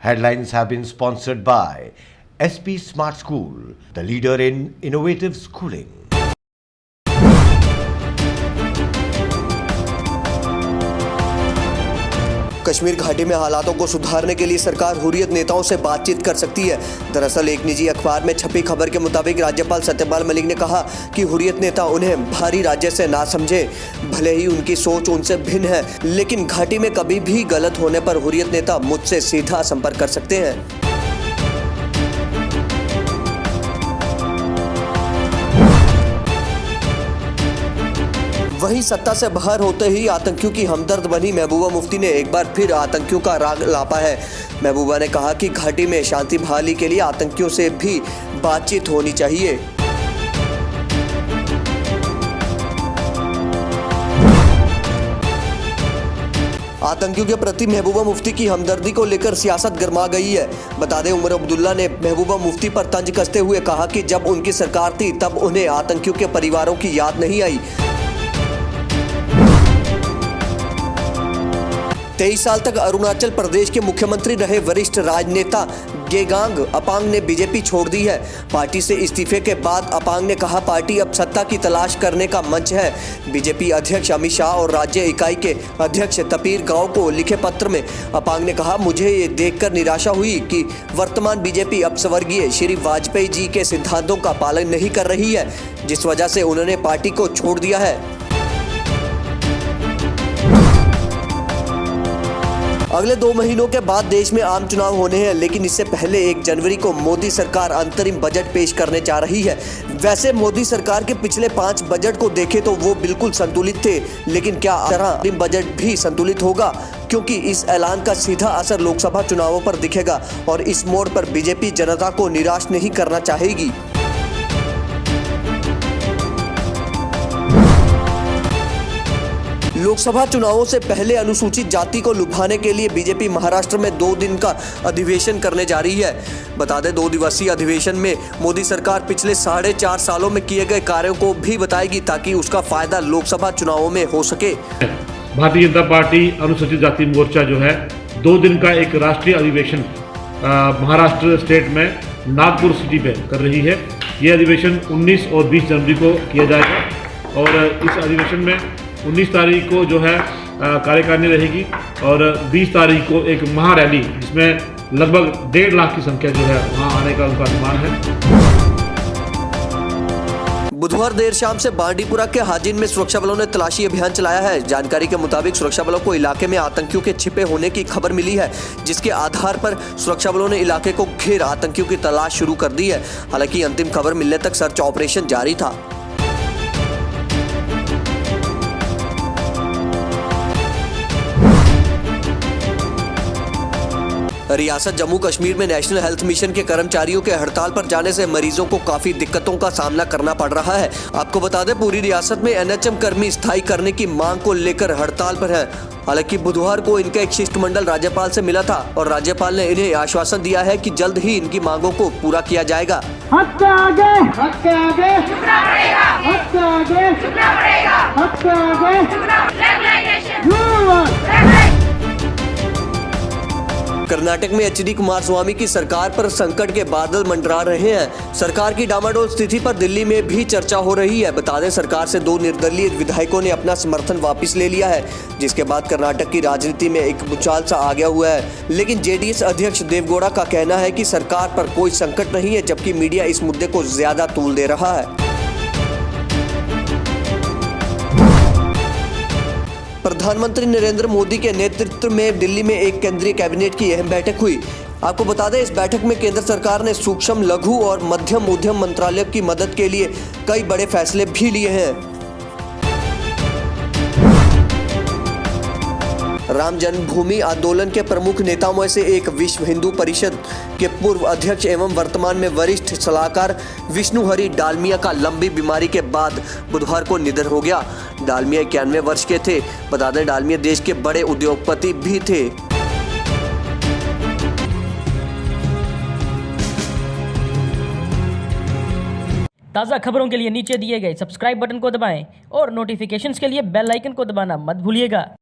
Headlines have been sponsored by SP Smart School, the leader in innovative schooling. Kashmir घाटी में हालातों को सुधारने के लिए सरकार हुर्रियत नेताओं से बातचीत कर सकती है। दरअसल एक निजी अखबार में छपी खबर के मुताबिक राज्यपाल सत्यपाल मलिक ने कहा कि हुर्रियत नेता उन्हें बाहरी राज्य से ना समझे। भले ही उनकी सोच उनसे भिन्न है, लेकिन घाटी में कभी भी गलत होने पर हुर्रियत नेता मुझसे सीधा संपर्क कर सकते हैं। वहीं सत्ता से बाहर होते ही आतंकियों की हमदर्द बनी महबूबा मुफ्ती ने एक बार फिर आतंकियों का राग लापा है। महबूबा ने कहा कि घाटी में शांति बहाली के लिए आतंकियों से भी बातचीत होनी चाहिए। आतंकियों के प्रति महबूबा मुफ्ती की हमदर्दी को लेकर सियासत गर्मा गई है। बता दें, उमर अब्दुल्ला ने महबूबा मुफ्ती पर तंज कसते हुए कहा कि जब उनकी सरकार थी तब उन्हें आतंकियों के परिवारों की याद नहीं आई। 23 साल तक अरुणाचल प्रदेश के मुख्यमंत्री रहे वरिष्ठ राजनेता गेगांग अपांग ने बीजेपी छोड़ दी है। पार्टी से इस्तीफे के बाद अपांग ने कहा पार्टी अब सत्ता की तलाश करने का मंच है। बीजेपी अध्यक्ष अमित शाह और राज्य इकाई के अध्यक्ष तपीर गाव को लिखे पत्र में अपांग ने कहा, मुझे ये देखकर निराशा हुई कि वर्तमान बीजेपी अब स्वर्गीय श्री वाजपेयी जी के सिद्धांतों का पालन नहीं कर रही है, जिस वजह से उन्होंने पार्टी को छोड़ दिया है। अगले 2 महीनों के बाद देश में आम चुनाव होने हैं, लेकिन इससे पहले 1 जनवरी को मोदी सरकार अंतरिम बजट पेश करने जा रही है। वैसे मोदी सरकार के पिछले 5 बजट को देखें तो वो बिल्कुल संतुलित थे, लेकिन क्या अंतरिम बजट भी संतुलित होगा? क्योंकि इस ऐलान का सीधा असर लोकसभा चुनावों पर दिखेगा और इस मोड़ पर बीजेपी जनता को निराश नहीं करना चाहेगी। लोकसभा चुनावों से पहले अनुसूचित जाति को लुभाने के लिए बीजेपी महाराष्ट्र में 2 दिन का अधिवेशन करने जा रही है। बता दें, 2 दिवसीय अधिवेशन में मोदी सरकार पिछले 4.5 सालों में किए गए कार्यों को भी बताएगी, ताकि उसका फायदा लोकसभा चुनावों में हो सके। भारतीय जनता पार्टी अनुसूचित जाति मोर्चा जो है 2 दिन का एक राष्ट्रीय अधिवेशन महाराष्ट्र स्टेट में नागपुर सिटी पे कर रही है। ये अधिवेशन 19 और 20 जनवरी को किया जाएगा और इस अधिवेशन में 19 तारीख को जो है कार्यकारिणी रहेगी और 20 तारीख को एक महारैली, जिसमें लगभग 1.5 लाख की संख्या जो है वहां आने का उनका अनुमान है। बुधवार देर शाम से बांडीपुरा के हाजिन में सुरक्षा बलों ने तलाशी अभियान चलाया है। जानकारी के मुताबिक सुरक्षा बलों को इलाके में आतंकियों के छिपे होने की खबर मिली है, जिसके आधार पर सुरक्षा बलों ने इलाके को घेर आतंकियों की तलाश शुरू कर दी है। हालांकि अंतिम खबर मिलने तक सर्च ऑपरेशन जारी था। रियासत जम्मू कश्मीर में नेशनल हेल्थ मिशन के कर्मचारियों के हड़ताल पर जाने से मरीजों को काफी दिक्कतों का सामना करना पड़ रहा है। आपको बता दें, पूरी रियासत में एनएचएम कर्मी स्थायी करने की मांग को लेकर हड़ताल पर हैं। हालांकि बुधवार को इनका एक शिष्टमंडल राज्यपाल से मिला था और राज्यपाल ने इन्हें आश्वासन दिया है कि जल्द ही इनकी मांगों को पूरा किया जाएगा। हद से आगे, हद से आगे, झुकना पड़ेगा, हद से आगे, झुकना पड़ेगा, हद से आगे, कर्नाटक में एचडी कुमारस्वामी की सरकार पर संकट के बादल मंडरा रहे हैं। सरकार की डामाडोल स्थिति पर दिल्ली में भी चर्चा हो रही है। बता दें, सरकार से 2 निर्दलीय विधायकों ने अपना समर्थन वापस ले लिया है, जिसके बाद कर्नाटक की राजनीति में एक भूचाल सा आ गया हुआ है। लेकिन जेडीएस अध्यक्ष देवगौड़ा का कहना है कि सरकार पर कोई संकट नहीं है, जबकि मीडिया इस मुद्दे को ज्यादा तूल दे रहा है। प्रधानमंत्री नरेंद्र मोदी के नेतृत्व में दिल्ली में एक केंद्रीय कैबिनेट की अहम बैठक हुई। आपको बता दें, इस बैठक में केंद्र सरकार ने सूक्ष्म, लघु और मध्यम उद्यम मंत्रालय की मदद के लिए कई बड़े फैसले भी लिए हैं। राम जन्मभूमि आंदोलन के प्रमुख नेताओं में से एक विश्व हिंदू परिषद के पूर्व अध्यक्ष एवं वर्तमान में वरिष्ठ सलाहकार विष्णु हरि डालमिया का लंबी बीमारी के बाद बुधवार को निधन हो गया। डालमिया 91 वर्ष के थे। बता दें, डालमिया देश के बड़े उद्योगपति भी थे। ताज़ा खबरों के लिए नीचे दिए गए सब्सक्राइब बटन को दबाएं और नोटिफिकेशंस के लिए बेल आइकन को दबाना मत भूलिएगा।